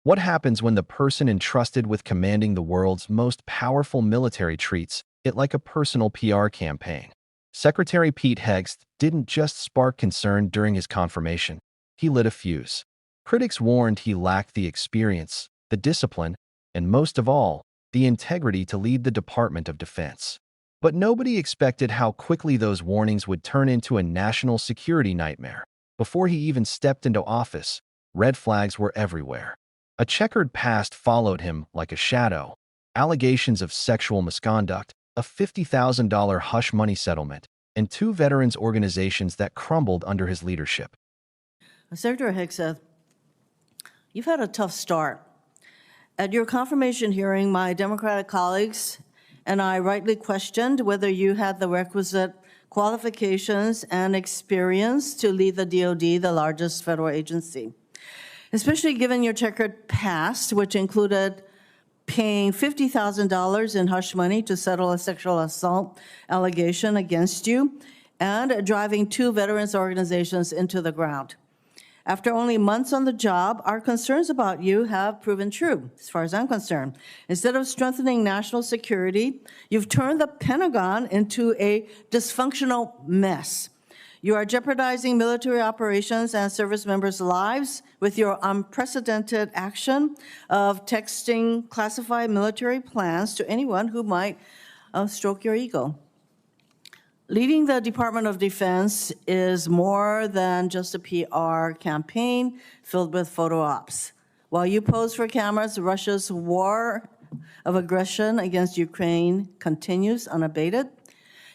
What happens when the person entrusted with commanding the world's most powerful military treats it like a personal PR campaign? Secretary Pete Hegseth didn't just spark concern during his confirmation. He lit a fuse. Critics warned he lacked the experience, the discipline, and most of all, the integrity to lead the Department of Defense. But nobody expected how quickly those warnings would turn into a national security nightmare. Before he even stepped into office, red flags were everywhere. A checkered past followed him like a shadow. Allegations of sexual misconduct, a $50,000 hush money settlement, and two veterans organizations that crumbled under his leadership. Secretary Hegseth, you've had a tough start. At your confirmation hearing, my Democratic colleagues and I rightly questioned whether you had the requisite qualifications and experience to lead the DoD, the largest federal agency, especially given your checkered past, which included paying $50,000 in hush money to settle a sexual assault allegation against you and driving two veterans organizations into the ground. After only months on the job, our concerns about you have proven true, as far as I'm concerned. Instead of strengthening national security, you've turned the Pentagon into a dysfunctional mess. You are jeopardizing military operations and service members' lives with your unprecedented action of texting classified military plans to anyone who might stroke your ego. Leading the Department of Defense is more than just a PR campaign filled with photo ops. While you pose for cameras, Russia's war of aggression against Ukraine continues unabated.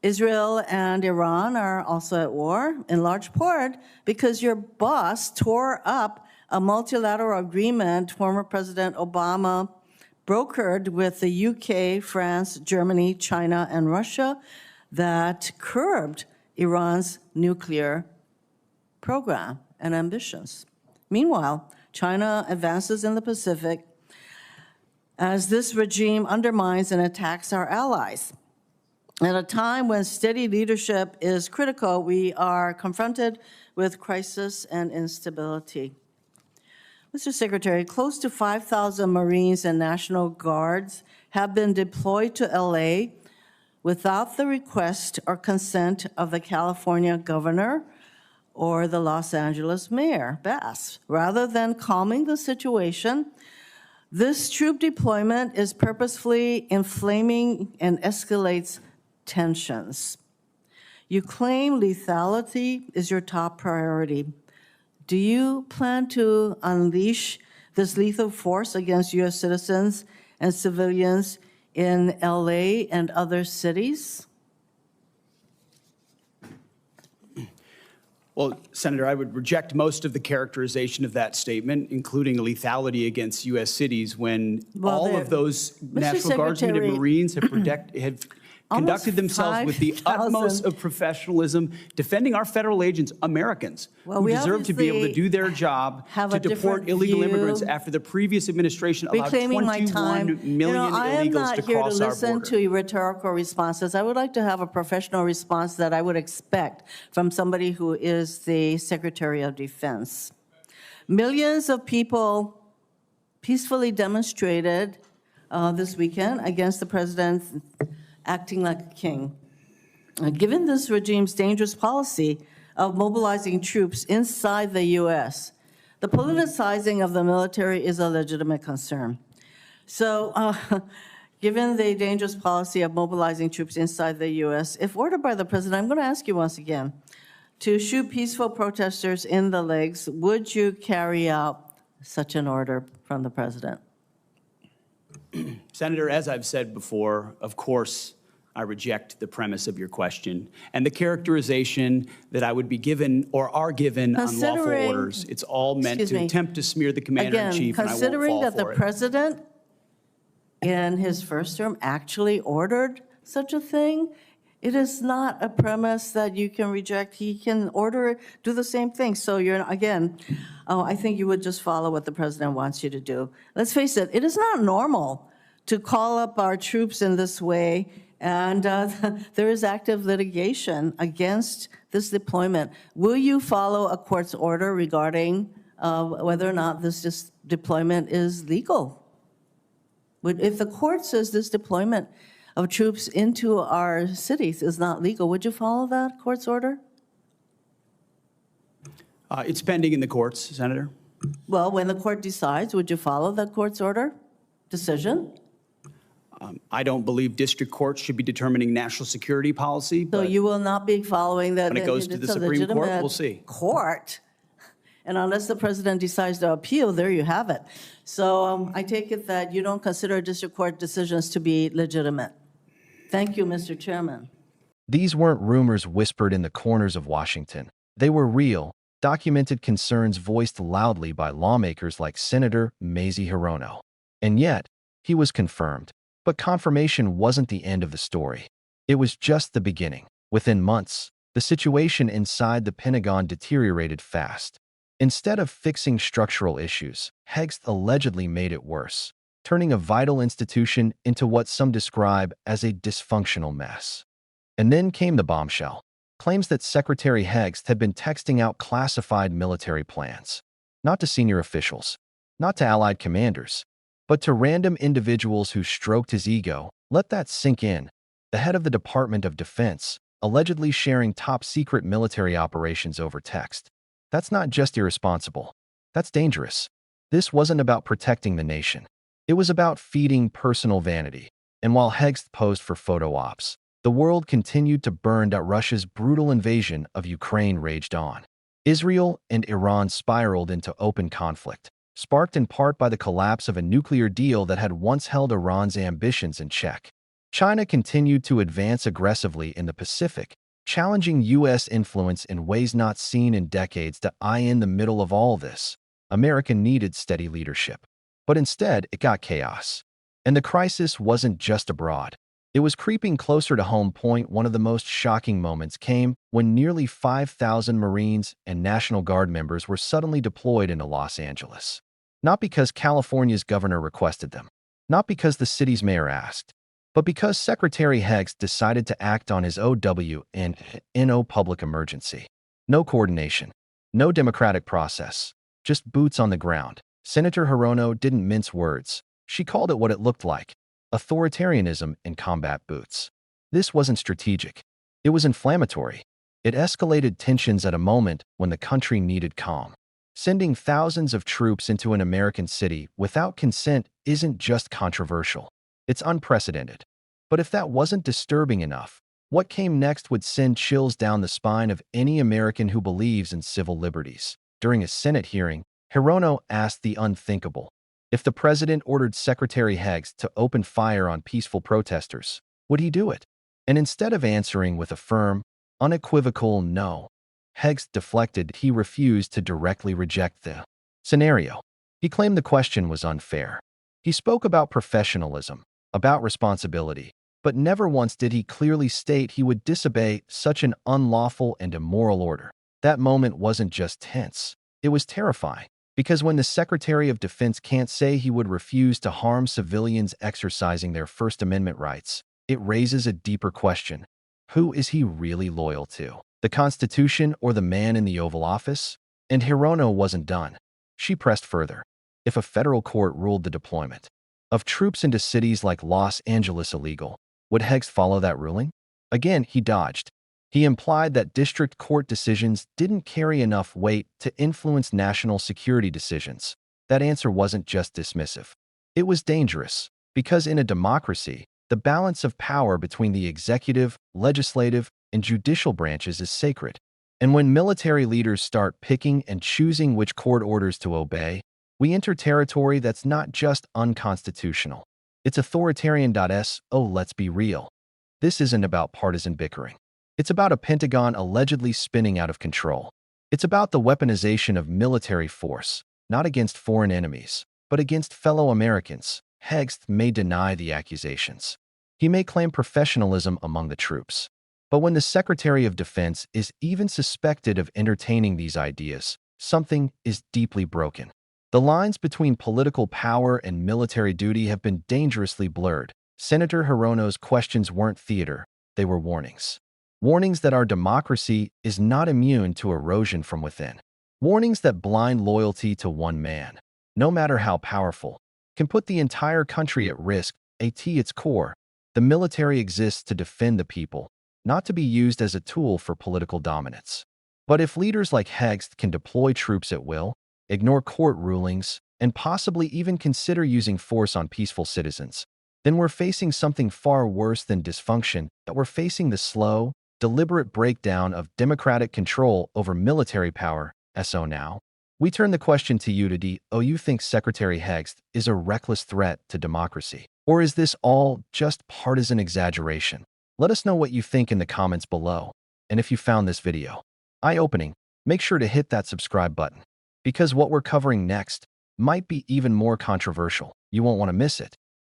Israel and Iran are also at war, in large part because your boss tore up a multilateral agreement former President Obama brokered with the UK, France, Germany, China, and Russia that curbed Iran's nuclear program and ambitions. Meanwhile, China advances in the Pacific as this regime undermines and attacks our allies. At a time when steady leadership is critical, we are confronted with crisis and instability. Mr. Secretary, close to 5,000 Marines and National Guards have been deployed to LA without the request or consent of the California governor or the Los Angeles mayor, Bass. Rather than calming the situation, this troop deployment is purposefully inflaming and escalates tensions. You claim lethality is your top priority. Do you plan to unleash this lethal force against U.S. citizens and civilians in LA and other cities? Well, Senator, I would reject most of the characterization of that statement, including lethality against U.S. cities, when all of those National Guardsmen and Marines have conducted themselves with the utmost of professionalism, defending our federal agents, Americans, who deserve to be able to do their job to deport illegal immigrants after the previous administration allowed 21 million illegals to cross our border. I am not here to listen to rhetorical responses. I would like to have a professional response that I would expect from somebody who is the Secretary of Defense. Millions of people peacefully demonstrated this weekend against the president acting like a king. Given this regime's dangerous policy of mobilizing troops inside the U.S., the politicizing of the military is a legitimate concern. So, given the dangerous policy of mobilizing troops inside the U.S., if ordered by the president, I'm going to ask you once again, to shoot peaceful protesters in the legs, would you carry out such an order from the president? Senator, as I've said before, of course, I reject the premise of your question and the characterization that I would be given or are given on lawful orders. It's all meant to attempt to smear the commander-in-chief, and I won't fall for it. Considering that the president in his first term actually ordered such a thing, it is not a premise that you can reject. He can order, do the same thing. So you're, again, I think you would just follow what the president wants you to do. Let's face it, it is not normal to call up our troops in this way, and there is active litigation against this deployment. Will you follow a court's order regarding whether or not this deployment is legal. If the court says this deployment of troops into our cities is not legal, would you follow that court's order? It's pending in the courts, Senator. Well, when the court decides, would you follow that court's order, decision? I don't believe district courts should be determining national security policy. So you will not be following that. When it goes to the Supreme Court, we'll see. Court. And unless the president decides to appeal, there you have it. So I take it that you don't consider district court decisions to be legitimate. Thank you, Mr. Chairman. These weren't rumors whispered in the corners of Washington. They were real, documented concerns voiced loudly by lawmakers like Senator Mazie Hirono. And yet, he was confirmed. But confirmation wasn't the end of the story. It was just the beginning. Within months, the situation inside the Pentagon deteriorated fast. Instead of fixing structural issues, Hegseth allegedly made it worse, turning a vital institution into what some describe as a dysfunctional mess. And then came the bombshell. Claims that Secretary Hegseth had been texting out classified military plans, not to senior officials, not to allied commanders, but to random individuals who stroked his ego. Let that sink in. The head of the Department of Defense, allegedly sharing top-secret military operations over text. That's not just irresponsible. That's dangerous. This wasn't about protecting the nation. It was about feeding personal vanity. And while Hegseth posed for photo ops, the world continued to burn that Russia's brutal invasion of Ukraine raged on. Israel and Iran spiraled into open conflict, sparked in part by the collapse of a nuclear deal that had once held Iran's ambitions in check. China continued to advance aggressively in the Pacific, challenging U.S. influence in ways not seen in decades. In the middle of all this, America needed steady leadership. But instead, it got chaos. And the crisis wasn't just abroad. It was creeping closer to home. One of the most shocking moments came when nearly 5,000 Marines and National Guard members were suddenly deployed into Los Angeles. Not because California's governor requested them, not because the city's mayor asked, but because Secretary Hegseth decided to act on his OW&NO public emergency. No coordination, no democratic process, just boots on the ground. Senator Hirono didn't mince words. She called it what it looked like: authoritarianism in combat boots. This wasn't strategic. It was inflammatory. It escalated tensions at a moment when the country needed calm. Sending thousands of troops into an American city without consent isn't just controversial. It's unprecedented. But if that wasn't disturbing enough, what came next would send chills down the spine of any American who believes in civil liberties. During a Senate hearing, Hirono asked the unthinkable. If the president ordered Secretary Hegseth to open fire on peaceful protesters, would he do it? And instead of answering with a firm, unequivocal no, Hegseth deflected. He refused to directly reject the scenario. He claimed the question was unfair. He spoke about professionalism, about responsibility, but never once did he clearly state he would disobey such an unlawful and immoral order. That moment wasn't just tense. It was terrifying, because when the Secretary of Defense can't say he would refuse to harm civilians exercising their First Amendment rights, it raises a deeper question. Who is he really loyal to? The Constitution or the man in the Oval Office? And Hirono wasn't done. She pressed further. If a federal court ruled the deployment of troops into cities like Los Angeles illegal, would Hegseth follow that ruling? Again, he dodged. He implied that district court decisions didn't carry enough weight to influence national security decisions. That answer wasn't just dismissive. It was dangerous, because in a democracy, the balance of power between the executive, legislative, and judicial branches is sacred. And when military leaders start picking and choosing which court orders to obey, we enter territory that's not just unconstitutional. It's authoritarian. Let's be real. This isn't about partisan bickering. It's about a Pentagon allegedly spinning out of control. It's about the weaponization of military force, not against foreign enemies, but against fellow Americans. Hegseth may deny the accusations. He may claim professionalism among the troops. But when the Secretary of Defense is even suspected of entertaining these ideas, something is deeply broken. The lines between political power and military duty have been dangerously blurred. Senator Hirono's questions weren't theater, they were warnings. Warnings that our democracy is not immune to erosion from within. Warnings that blind loyalty to one man, no matter how powerful, can put the entire country at risk. At its core, the military exists to defend the people, not to be used as a tool for political dominance. But if leaders like Hegseth can deploy troops at will, ignore court rulings, and possibly even consider using force on peaceful citizens, then we're facing something far worse than dysfunction. That we're facing the slow, deliberate breakdown of democratic control over military power. So now, we turn the question to you today. Do you think Secretary Hegseth is a reckless threat to democracy? Or is this all just partisan exaggeration? Let us know what you think in the comments below. And if you found this video eye-opening, make sure to hit that subscribe button, because what we're covering next might be even more controversial. You won't want to miss it.